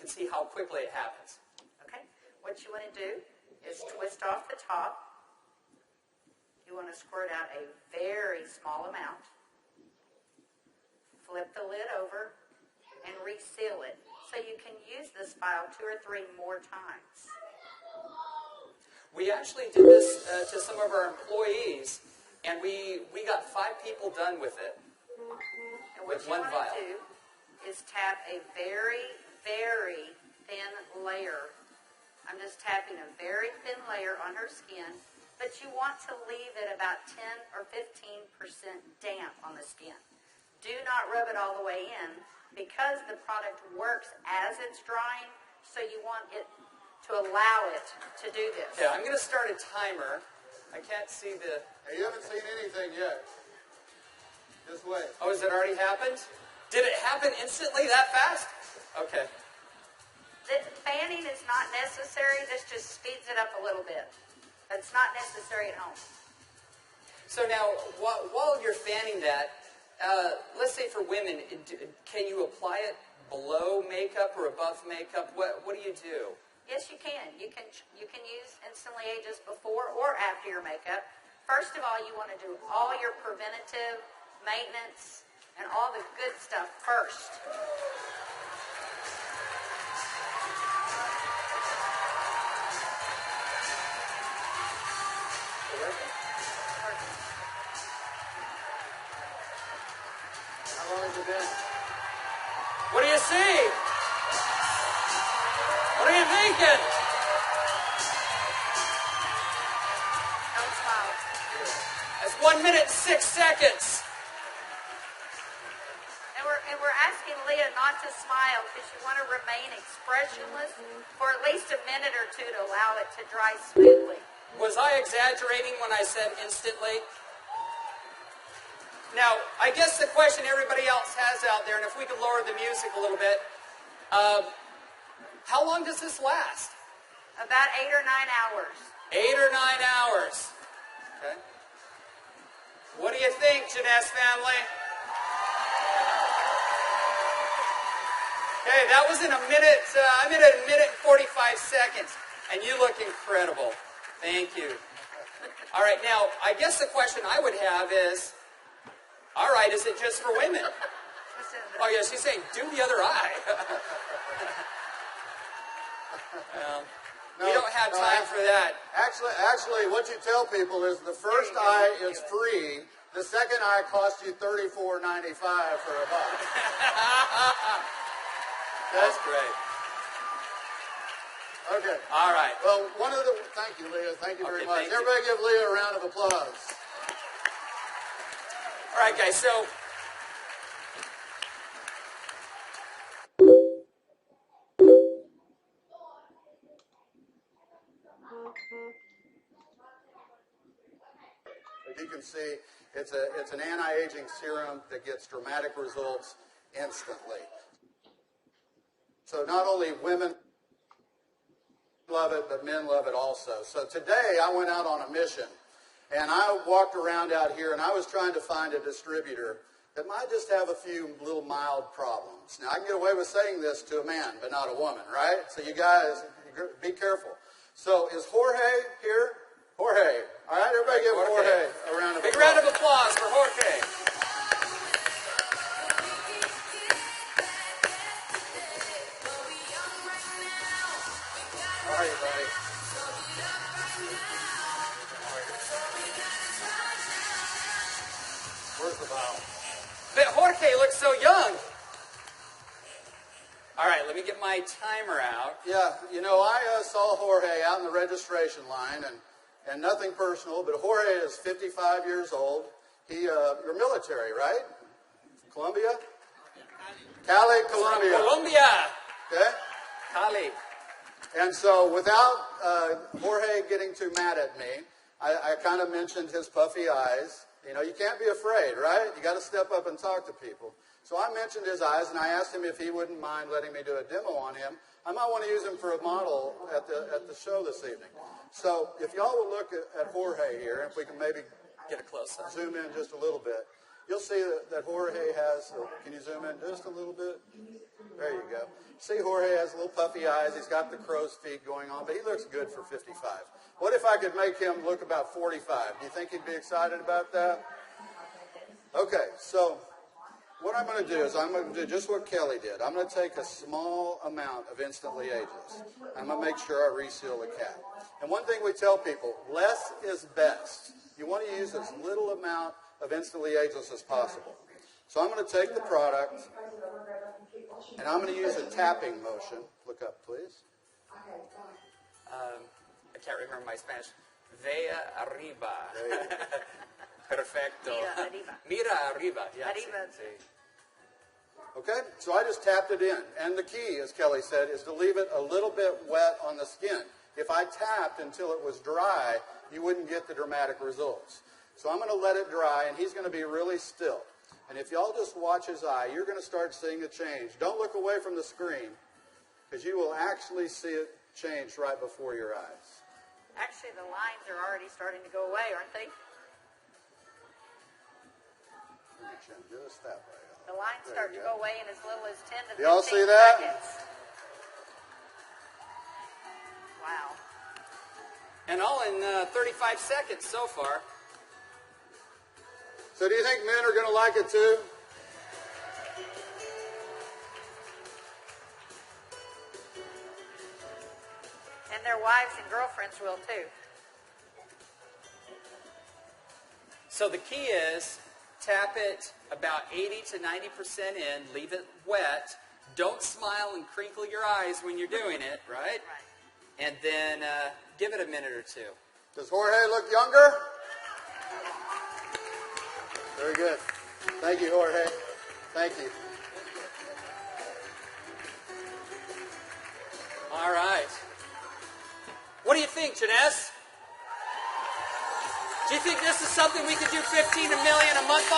can see how quickly it happens. Okay. What you want to do is twist off the top. You want to squirt out a very small amount. Flip the lid over and reseal it so you can use this file 2 or 3 more times. We actually did this to some of our employees, and we got 5 people done with it. And what you want to do is tap a very, very thin layer. I'm just tapping a very thin layer on her skin, but you want to leave it about 10 or 15% damp on the skin. Do not rub it all the way in because the product works as it's drying, so you want it to allow it to do this. Yeah, I'm going to start a timer. I can't see the... Hey, you haven't seen anything yet. Just wait. Oh, has it already happened? Did it happen instantly that fast? Okay. The fanning is not necessary. This just speeds it up a little bit. It's not necessary at home. So now, while you're fanning that, let's say for women, can you apply it below makeup or above makeup? What do you do? Yes, you can. You can use Instantly Ageless before or after your makeup. First of all, you want to do all your preventative maintenance and all the good stuff first. How long has it been? What do you see? What are you thinking? Don't smile. That's 1 minute and 6 seconds. And we're asking Leah not to smile because you want to remain expressionless for at least a minute or 2 to allow it to dry smoothly. Was I exaggerating when I said instantly? Now, I guess the question everybody else has out there, and if we could lower the music a little bit, how long does this last? About 8 or 9 hours. 8 or 9 hours. Okay. What do you think, Jeunesse family? Okay, that was in a minute. I'm in a minute and 45 seconds, and you look incredible. Thank you. All right, now I guess the question I would have is, all right, is it just for women? Oh yeah, she's saying do the other eye. We don't have time for that. Actually, what you tell people is the first eye is free. The second eye costs you $34.95 for a buck. That's great. Okay. All right. Well, thank you, Leah. Thank you very much. thank you. Everybody give Leah a round of applause. All right, guys, so as you can see, it's an anti-aging serum that gets dramatic results instantly. So not only women love it, but men love it also. So today I went out on a mission, and I walked around out here, and I was trying to find a distributor that might just have a few little mild problems. Now, I can get away with saying this to a man, but not a woman, right? So you guys, be careful. So is Jorge here? Jorge. All right, everybody give Jorge a round of applause. big round of applause for Jorge. How are you, buddy? Where's the bottle? But Jorge looks so young. All right, let me get my timer out. Yeah, you know, I saw Jorge out in the registration line, and nothing personal, but Jorge is 55 years old. You're military, right? Colombia? Cali, Colombia. Colombia. Okay? Cali. And so without Jorge getting too mad at me, I kind of mentioned his puffy eyes. You know, you can't be afraid, right? You got to step up and talk to people. So I mentioned his eyes, and I asked him if he wouldn't mind letting me do a demo on him. I might want to use him for a model at the show this evening. So if y'all will look at Jorge here, if we can maybe Get a close up. zoom in just a little bit. you'll see that Jorge has, can you zoom in just a little bit? There you go. See, Jorge has little puffy eyes. He's got the crow's feet going on, but he looks good for 55. What if I could make him look about 45? Do you think he'd be excited about that? Okay, so what I'm going to do is I'm going to do just what Kelly did. I'm going to take a small amount of Instantly Ageless. I'm going to make sure I reseal the cap. And one thing we tell people, less is best. You want to use as little amount of Instantly Ageless as possible. So I'm going to take the product, and I'm going to use a tapping motion. Look up, please. I can't remember my Spanish. Vea arriba. Perfecto. Mira arriba. Mira arriba. Yeah, Arriba. sí. Okay, so I just tapped it in. And the key, as Kelly said, is to leave it a little bit wet on the skin. If I tapped until it was dry, you wouldn't get the dramatic results. So I'm going to let it dry, and he's going to be really still. And if y'all just watch his eye, you're going to start seeing a change. Don't look away from the screen, because you will actually see it change right before your eyes. Actually, the lines are already starting to go away, aren't they? Move your chin just that way. The lines There start you to go away in as little as 10 to 15 Y'all see that? seconds. Wow. And all in 35 seconds so far. So do you think men are going to like it too? And their wives and girlfriends will too. So the key is tap it about 80 to 90% in, leave it wet. Don't smile and crinkle your eyes when you're doing it, right? Right. And then give it a minute or two. Does Jorge look younger? Very good. Thank you, Jorge. Thank you. All right. What do you think, Janess? Do you think this is something we could do 15 million a month